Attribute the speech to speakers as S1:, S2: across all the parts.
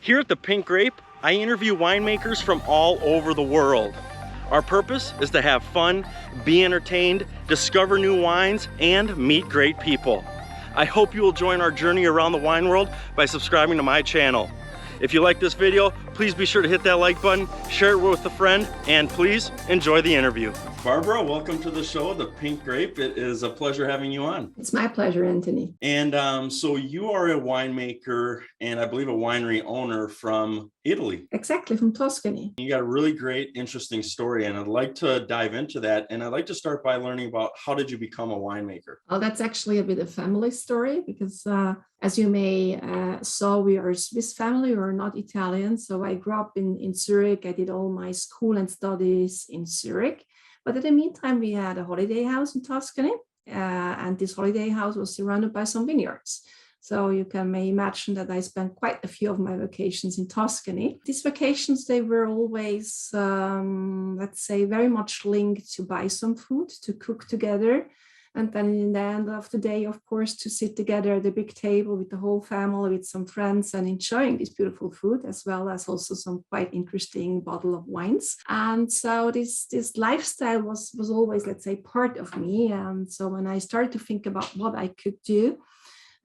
S1: Here at the Pink Grape, I interview winemakers from all over the world. Our purpose is to have fun, be entertained, discover new wines, and meet great people. I hope you will join our journey around the wine world by subscribing to my channel. If you like this video, please be sure to hit that like button, share it with a friend, and please enjoy the interview. Barbara, welcome to the show, The Pink Grape. It is a pleasure having you on.
S2: It's my pleasure, Anthony.
S1: And so you are a winemaker and I believe a winery owner from Italy.
S2: Exactly, from Tuscany.
S1: You got a really great, interesting story, and I'd like to dive into that. And I'd like to start by learning about how did you become a winemaker?
S2: Oh, that's actually a bit of a family story because as you may saw, we are a Swiss family, we're not Italian. So I grew up in Zurich. I did all my school and studies in Zurich. But in the meantime, we had a holiday house in Tuscany, and this holiday house was surrounded by some vineyards. So you can imagine that I spent quite a few of my vacations in Tuscany. These vacations, they were always, let's say, very much linked to buy some food, to cook together. And then in the end of the day, of course, to sit together at the big table with the whole family, with some friends and enjoying this beautiful food, as well as also some quite interesting bottle of wines. And so this lifestyle was always, let's say, part of me. And so when I started to think about what I could do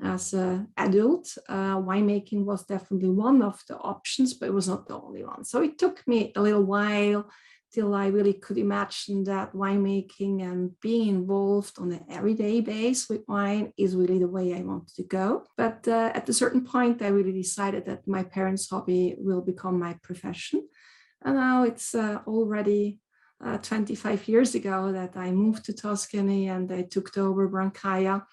S2: as an adult, winemaking was definitely one of the options, but it was not the only one. So it took me a little while till I really could imagine that winemaking and being involved on an everyday basis with wine is really the way I wanted to go. But at a certain point, I really decided that my parents' hobby will become my profession. And now it's already 25 years ago that I moved to Tuscany and I took over Brancaia,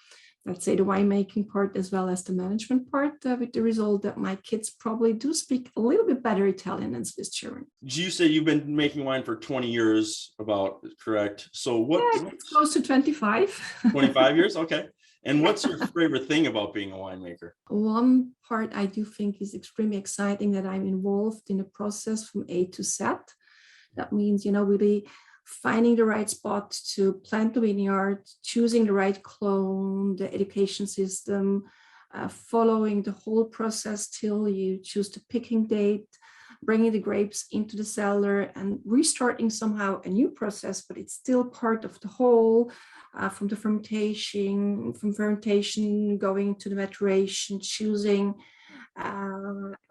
S2: let's say the winemaking part as well as the management part, with the result that my kids probably do speak a little bit better Italian than Swiss German.
S1: You say you've been making wine for 20 years, about, correct? So
S2: it's close to 25.
S1: 25 years? Okay. And what's your favorite thing about being a winemaker?
S2: One part I do think is extremely exciting, that I'm involved in the process from A to Z. That means, really finding the right spot to plant the vineyard, choosing the right clone, the education system, following the whole process till you choose the picking date, bringing the grapes into the cellar and restarting somehow a new process, but it's still part of the whole, from the fermentation, going to the maturation, choosing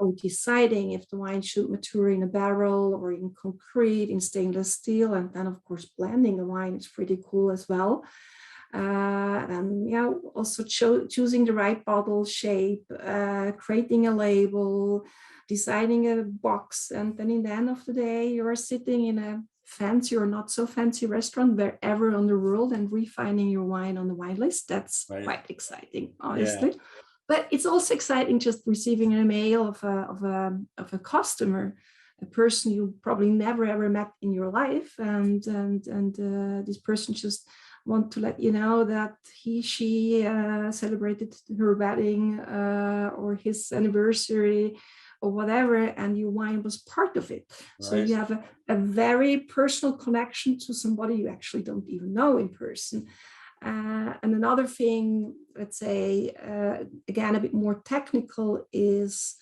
S2: or deciding if the wine should mature in a barrel or in concrete, in stainless steel, and then of course blending the wine is pretty cool as well. And also choosing the right bottle shape, creating a label, designing a box, and then in the end of the day, you're sitting in a fancy or not so fancy restaurant wherever on the world and refining your wine on the wine list. That's right. Quite exciting, honestly. Yeah. But it's also exciting just receiving an email of a customer, a person you probably never ever met in your life, and this person just want to let you know that she celebrated her wedding or his anniversary or whatever, and your wine was part of it. Right. So you have a very personal connection to somebody you actually don't even know in person. And another thing, let's say, again, a bit more technical, is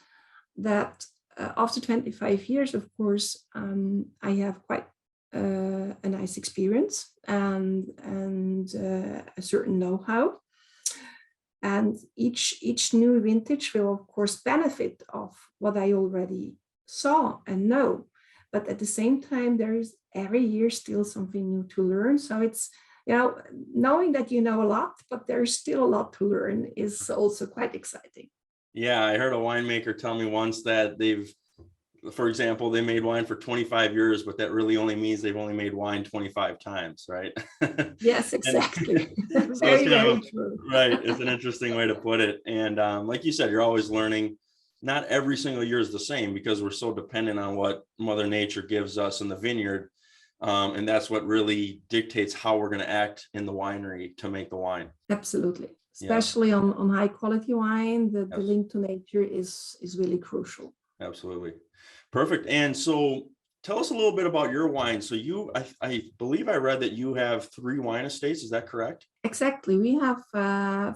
S2: that after 25 years, of course, I have quite a nice experience and a certain know-how. And each new vintage will, of course, benefit of what I already saw and know. But at the same time, there is every year still something new to learn. So it's, knowing that you know a lot, but there's still a lot to learn is also quite exciting.
S1: Yeah, I heard a winemaker tell me once that for example, they made wine for 25 years, but that really only means they've only made wine 25 times, right?
S2: Yes, exactly.
S1: So very true. Right, it's an interesting way to put it. And like you said, you're always learning. Not every single year is the same because we're so dependent on what Mother Nature gives us in the vineyard. And that's what really dictates how we're going to act in the winery to make the wine.
S2: Absolutely. Especially on high quality wine, the link to nature is really crucial.
S1: Absolutely. Perfect. And so tell us a little bit about your wine. So I believe I read that you have 3 wine estates. Is that correct?
S2: Exactly. We have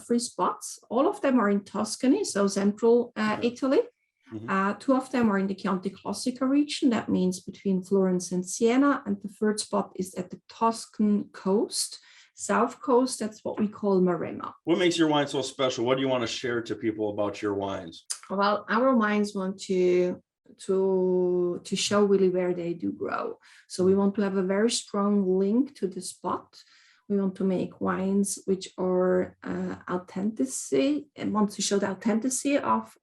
S2: 3 spots. All of them are in Tuscany, so central Italy. Two of them are in the Chianti Classico region. That means between Florence and Siena. And the third spot is at the Tuscan coast, south coast. That's what we call Maremma.
S1: What makes your wine so special? What do you want to share to people about your wines?
S2: Well, our wines want to show really where they do grow. So we want to have a very strong link to the spot. We want to make wines which are authenticity and want to show the authenticity of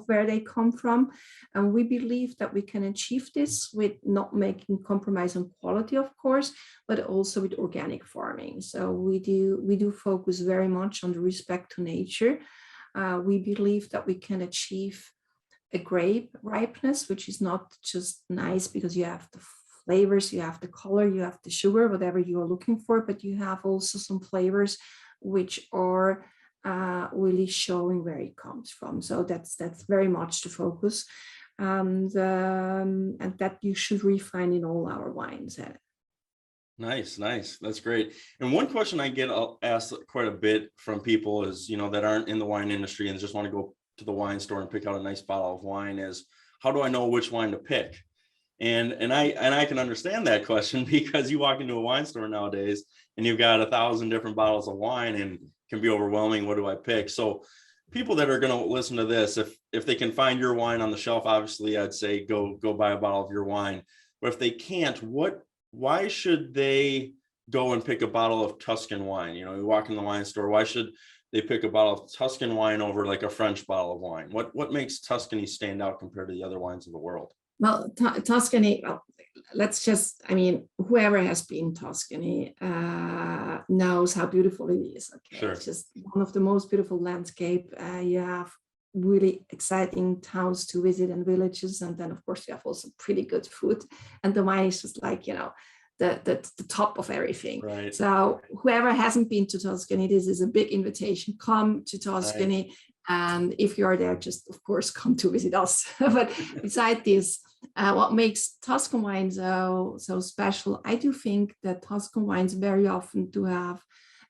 S2: where they come from. And we believe that we can achieve this with not making compromise on quality, of course, but also with organic farming. So we do focus very much on the respect to nature. We believe that we can achieve a grape ripeness, which is not just nice because you have the flavors, you have the color, you have the sugar, whatever you are looking for, but you have also some flavors which are really showing where it comes from. So that's very much the focus, and that you should refine in all our wines.
S1: Nice. That's great. And one question I get asked quite a bit from people is, that aren't in the wine industry and just want to go to the wine store and pick out a nice bottle of wine is, how do I know which wine to pick? And I can understand that question because you walk into a wine store nowadays and you've got 1,000 different bottles of wine and it can be overwhelming. What do I pick? So people that are going to listen to this, if they can find your wine on the shelf, obviously I'd say go buy a bottle of your wine. But if they can't, why should they go and pick a bottle of Tuscan wine? You walk in the wine store, why should they pick a bottle of Tuscan wine over like a French bottle of wine? What makes Tuscany stand out compared to the other wines of the world?
S2: Well, Tuscany, whoever has been Tuscany knows how beautiful it is. Okay,
S1: sure.
S2: It's just one of the most beautiful landscape. You have really exciting towns to visit and villages, and then of course you have also pretty good food, and the wine is just like the top of everything.
S1: Right.
S2: So whoever hasn't been to Tuscany, this is a big invitation. Come to Tuscany. Right. And if you are there, just of course come to visit us. But beside this, what makes Tuscan wine so special? I do think that Tuscan wines very often do have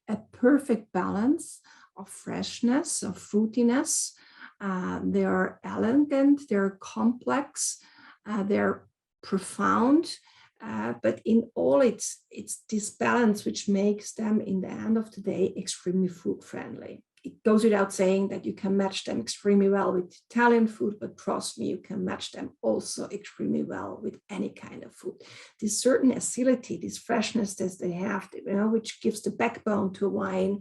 S2: a perfect balance of freshness, of fruitiness. They are elegant, they're complex, they're profound. But in all, it's this balance which makes them, in the end of the day, extremely food friendly. It goes without saying that you can match them extremely well with Italian food, but trust me, you can match them also extremely well with any kind of food. This certain acidity, this freshness that they have, which gives the backbone to a wine,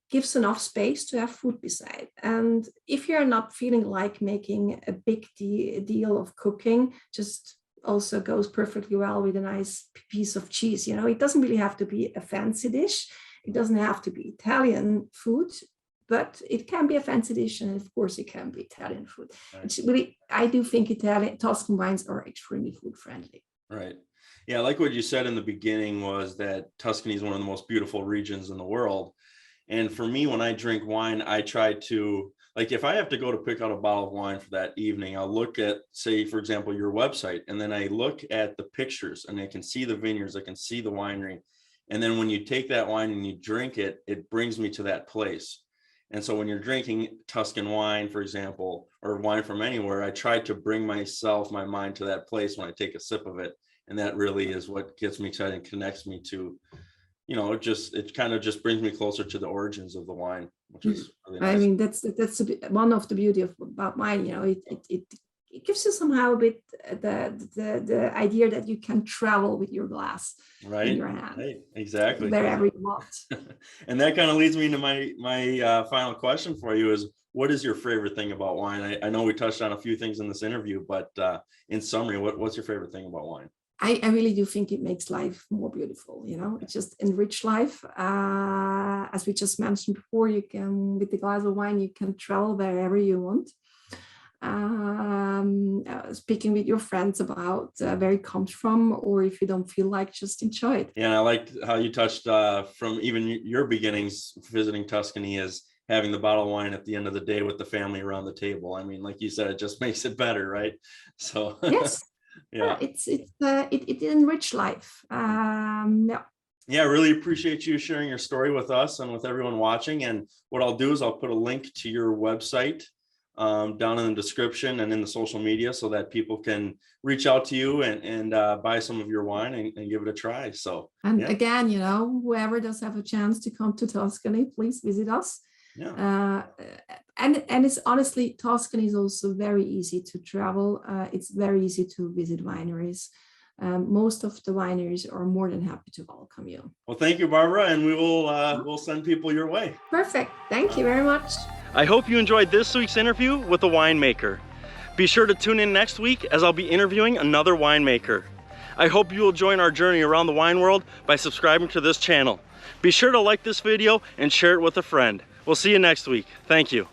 S2: gives enough space to have food beside. And if you're not feeling like making a big deal of cooking, just also goes perfectly well with a nice piece of cheese. It doesn't really have to be a fancy dish. It doesn't have to be Italian food, but it can be a fancy dish, and of course it can be Italian food. Right. It's really, I do think Tuscan wines are extremely food friendly.
S1: Right. Yeah, like what you said in the beginning was that Tuscany is one of the most beautiful regions in the world. And for me, when I drink wine, I try to, like, if I have to go to pick out a bottle of wine for that evening, I'll look at, say, for example, your website, and then I look at the pictures and I can see the vineyards, I can see the winery. And then when you take that wine and you drink it, it brings me to that place. And so when you're drinking Tuscan wine, for example, or wine from anywhere, I try to bring my mind to that place when I take a sip of it. And that really is what gets me excited and connects me to, it kind of just brings me closer to the origins of the wine, which is really nice.
S2: That's one of the beauty about wine. It gives you somehow a bit the idea that you can travel with your glass in your hand.
S1: Right, exactly.
S2: Wherever you want.
S1: And that kind of leads me into my final question for you is, what is your favorite thing about wine? I know we touched on a few things in this interview, but in summary, what's your favorite thing about wine?
S2: I really do think it makes life more beautiful. It just enrich life. As we just mentioned before, you can, with the glass of wine, you can travel wherever you want. Speaking with your friends about where it comes from, or if you don't feel like, just enjoy it.
S1: Yeah, and I liked how you touched from even your beginnings visiting Tuscany as having the bottle of wine at the end of the day with the family around the table. I mean, like you said, it just makes it better, right? So
S2: yes.
S1: Yeah,
S2: it enrich life.
S1: Yeah, I really appreciate you sharing your story with us and with everyone watching. And what I'll do is I'll put a link to your website down in the description and in the social media so that people can reach out to you and buy some of your wine and give it a try. So,
S2: and again, you know, whoever does have a chance to come to Tuscany, please visit us.
S1: Yeah.
S2: And it's honestly, Tuscany is also very easy to travel. It's very easy to visit wineries. Most of the wineries are more than happy to welcome you.
S1: Well, thank you, Barbara, and we will we'll send people your way.
S2: Perfect. Thank you very much.
S1: I hope you enjoyed this week's interview with the winemaker. Be sure to tune in next week as I'll be interviewing another winemaker. I hope you will join our journey around the wine world by subscribing to this channel. Be sure to like this video and share it with a friend. We'll see you next week. Thank you.